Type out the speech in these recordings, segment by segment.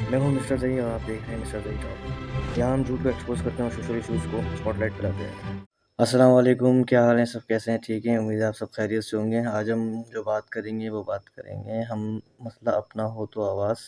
मैं हूँ मिस्टर ज़ई और आप देख रहे हैं मिस्टर ज़ई टॉक। यहाँ हम झूठ को एक्सपोज़ करते हैं और सोशल इश्यूज़ को स्पॉटलाइट पे लाते हैं। अस्सलाम वालेकुम, क्या हाल है सब, कैसे हैं? ठीक हैं, उम्मीद है आप सब खैरियत से होंगे। आज हम जो बात करेंगे वो बात करेंगे हम मसला अपना हो तो आवाज़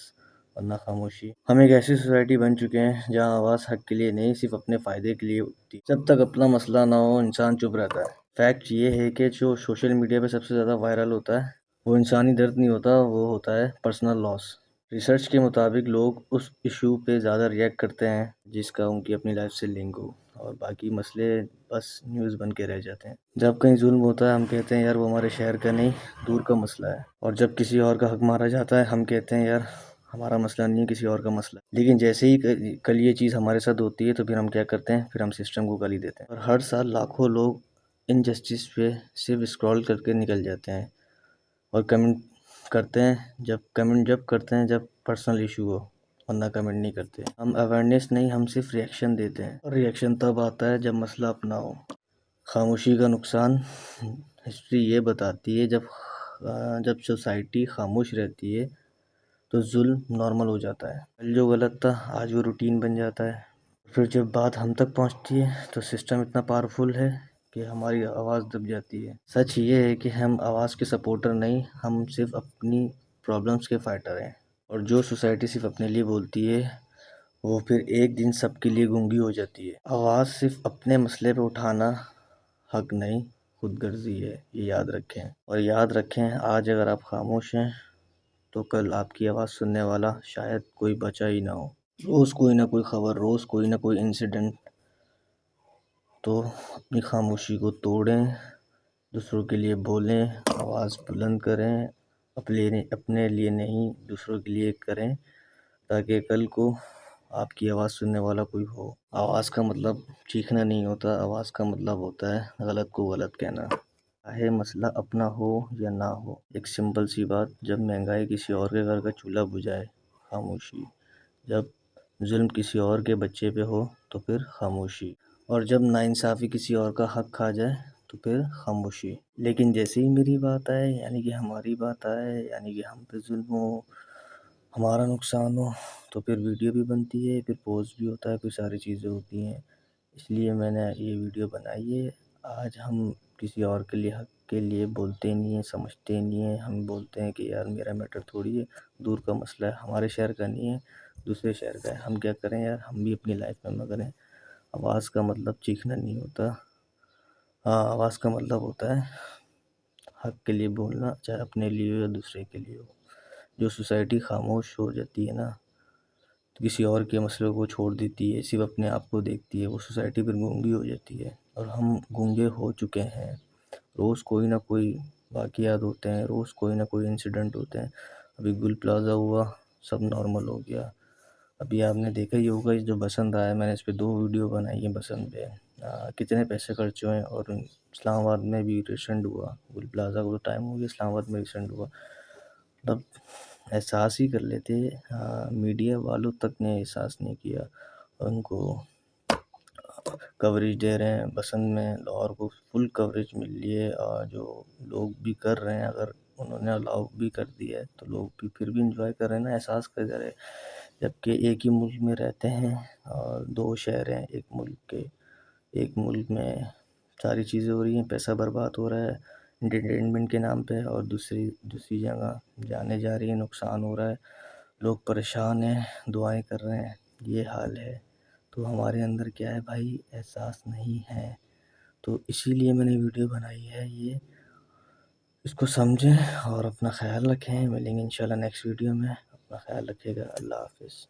वरना खामोशी। हम एक ऐसी सोसाइटी बन चुके हैं जहाँ आवाज़ हक के लिए नहीं, सिर्फ अपने फ़ायदे के लिए उठती है। जब तक अपना मसला ना हो इंसान चुप रहता है। फैक्ट ये है कि जो सोशल मीडिया पे सबसे ज़्यादा वायरल होता है वो इंसानी दर्द नहीं होता, वो होता है पर्सनल लॉस। रिसर्च के मुताबिक लोग उस इशू पे ज़्यादा रिएक्ट करते हैं जिसका उनकी अपनी लाइफ से लिंक हो, और बाकी मसले बस न्यूज़ बन के रह जाते हैं। जब कहीं जुल्म होता है हम कहते हैं यार वो हमारे शहर का नहीं, दूर का मसला है। और जब किसी और का हक मारा जाता है हम कहते हैं यार हमारा मसला नहीं है, किसी और का मसला है। लेकिन जैसे ही कल ये चीज़ हमारे साथ होती है तो फिर हम क्या करते हैं, फिर हम सिस्टम को गाली देते हैं। और हर साल लाखों लोग इनजस्टिस पे सिर्फ स्क्रॉल करके निकल जाते हैं और कमेंट करते हैं, जब करते हैं जब पर्सनल इशू हो, वरना कमेंट नहीं करते। हम अवेयरनेस नहीं, हम सिर्फ रिएक्शन देते हैं, और रिएक्शन तब आता है जब मसला अपना हो। खामोशी का नुकसान हिस्ट्री ये बताती है, जब सोसाइटी खामोश रहती है तो जुल्म नॉर्मल हो जाता है। कल जो गलत था आज वो रूटीन बन जाता है। फिर जब बात हम तक पहुंचती है तो सिस्टम इतना पावरफुल है कि हमारी आवाज़ दब जाती है। सच ये है कि हम आवाज़ के सपोर्टर नहीं, हम सिर्फ अपनी प्रॉब्लम्स के फाइटर हैं। और जो सोसाइटी सिर्फ अपने लिए बोलती है वो फिर एक दिन सबके लिए गूंगी हो जाती है। आवाज़ सिर्फ अपने मसले पे उठाना हक नहीं, खुदगर्जी है, ये याद रखें। और याद रखें, आज अगर आप खामोश हैं तो कल आपकी आवाज़ सुनने वाला शायद कोई बचा ही ना हो। रोज़ कोई ना कोई खबर, रोज़ कोई ना कोई इंसिडेंट। तो अपनी खामोशी को तोड़ें, दूसरों के लिए बोलें, आवाज़ बुलंद करें, अपने लिए नहीं दूसरों के लिए करें, ताकि कल को आपकी आवाज़ सुनने वाला कोई हो। आवाज़ का मतलब चीखना नहीं होता, आवाज़ का मतलब होता है गलत को गलत कहना, चाहे मसला अपना हो या ना हो। एक सिंपल सी बात, जब महंगाई किसी और के घर का चूल्हा बुझाए खामोशी, जब जुल्म किसी और के बच्चे पे हो तो फिर खामोशी, और जब नाइंसाफ़ी किसी और का हक खा जाए तो फिर खामोशी। लेकिन जैसे ही मेरी बात आए, यानी कि हमारी बात आए, यानी कि हम पे जुल्म हो, हमारा नुकसान हो, तो फिर वीडियो भी बनती है, फिर पोस्ट भी होता है, फिर सारी चीज़ें होती हैं। इसलिए मैंने ये वीडियो बनाई है। आज हम किसी और के लिए, हक के लिए बोलते नहीं हैं, समझते नहीं हैं। हम बोलते हैं कि यार मेरा मैटर थोड़ी है, दूर का मसला है, हमारे शहर का नहीं है, दूसरे शहर का है। हम क्या करें यार, हम भी अपनी लाइफ में मगन हैं। आवाज़ का मतलब चीखना नहीं होता, हाँ, आवाज़ का मतलब होता है हक के लिए बोलना, चाहे अपने लिए हो या दूसरे के लिए हो। जो सोसाइटी खामोश हो जाती है ना, तो किसी और के मसलों को छोड़ देती है, सिर्फ अपने आप को देखती है, वो सोसाइटी फिर गूंगी हो जाती है। और हम गूंगे हो चुके हैं। रोज़ कोई ना कोई वाक़यात होते हैं, रोज़ कोई ना कोई इंसिडेंट होते हैं। अभी गुल प्लाज़ा हुआ, सब नॉर्मल हो गया। अभी आपने देखा ही होगा, इस जो बसंत आया, मैंने इस पे 2 वीडियो बनाई है बसंत पे। कितने पैसे खर्च हुए हैं। और इस्लामाबाद में भी रिसेंट हुआ, गुल प्लाज़ा को तो टाइम हो गया, इस्लामाबाद में रिसेंट हुआ। मतलब एहसास ही कर लेते, मीडिया वालों तक ने एहसास नहीं किया। उनको कवरेज दे रहे हैं, बसंत में लाहौर को फुल कवरेज मिल रही है, और जो लोग भी कर रहे हैं, अगर उन्होंने अलाउ भी कर दिया है तो लोग भी फिर भी इंजॉय कर रहे हैं ना, एहसास कर रहे हैं। जबकि एक ही मुल्क में रहते हैं और 2 शहर हैं एक मुल्क के। एक मुल्क में सारी चीज़ें हो रही हैं, पैसा बर्बाद हो रहा है एंटरटेनमेंट के नाम पे, और दूसरी दूसरी जगह जाने जा रही है, नुकसान हो रहा है, लोग परेशान हैं, दुआएं कर रहे हैं, ये हाल है। तो हमारे अंदर क्या है भाई, एहसास नहीं है। तो इसीलिए मैंने वीडियो बनाई है ये, इसको समझें और अपना ख्याल रखें। मिलेंगे इंशाल्लाह नेक्स्ट वीडियो में। अपना ख्याल रखिएगा। अल्लाह हाफ़िज़।